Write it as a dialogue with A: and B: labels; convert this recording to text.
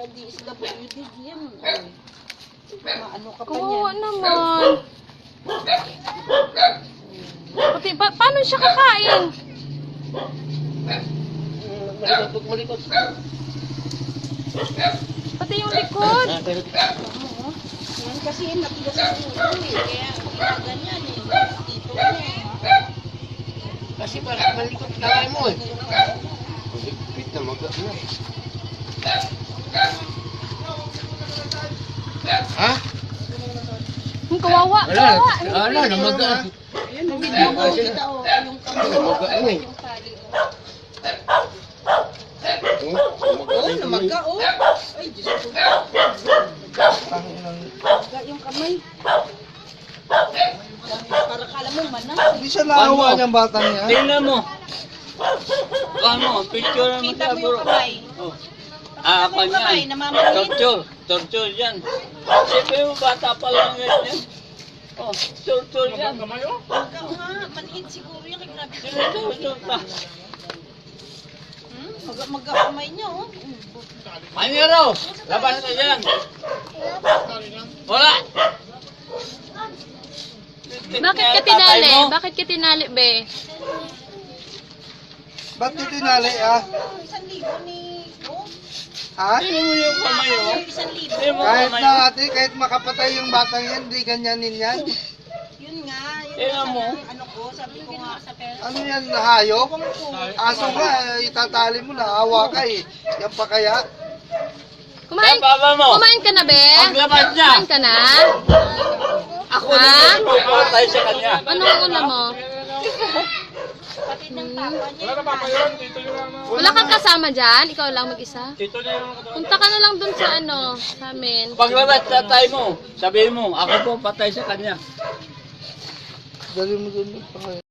A: di sila WD yan. Maano ka pa
B: Kawawa
A: niyan.
B: naman. Pati, paano siya kakain?
C: Malikot.
B: Pati yung likod.
A: Yan kasi natigas sa ulo eh. Kaya ginaganyan eh. Dito na eh.
C: Kasi parang malikot laway mo eh. Pit na mag Ha?
B: Kawawa, kawawa.
C: Wala, namaga.
A: Ayun, yung video ko, kita o. Yung kamay. Yung tali o. Oo, namaga o. Ay, Diyos ko. Namaga yung kamay. Para kala mo manang.
D: Hindi siya naawa niyang batang niya.
C: Tingnan mo. Ano, picture naman
A: Kita
C: sa
A: mo yung
C: buro.
A: kamay.
C: Ah,
A: Kita mo yung kamay,
C: kanyan.
A: namamaliit.
C: Torture yan. Siyempre mo, bata pa lang yan. Oh, torture yan.
A: Ikaw nga, maliit siguro yan. Grabe ko.
C: Torture pa.
A: Magkakamay niya o.
C: Manyero, labas na dyan. Wala.
B: Bakit ka tinali? Bakit ka tinali, be?
D: Ba't titinali ah?
A: 1,000 ni... Oh,
D: Ha?
C: Sino mo yung kamay mo?
A: 1,000.
C: Sino mo
D: Kahit
C: kamay
D: na
C: mo?
D: ate, kahit makapatay yung batang yan, hindi ganyanin yan.
A: Yun nga. Yun
C: Tingnan
A: nga
C: mo.
A: sabi- Ano ko, sabi ko nga sa pera.
D: Ano yan, hayop?
A: Ewan ko.
D: Aso ka, itatali mo na, awa ka eh. Yan pa kaya?
B: Kumain,
C: Yan, baba mo.
B: kumain ka na, be?
C: Paglabas niya.
B: Kumain ka na?
C: Ako
B: Ha?
C: na magpapatay sa kanya.
B: Anong ulam mo?
A: Pati ng papa niya.
B: Wala kang kasama dyan? Ikaw lang mag-isa?
C: Ito na yung
B: Punta ka na lang dun sa ano, sa amin.
C: paglabas sa tayo mo, sabihin mo, ako po patay sa kanya.
D: Dali mo dun.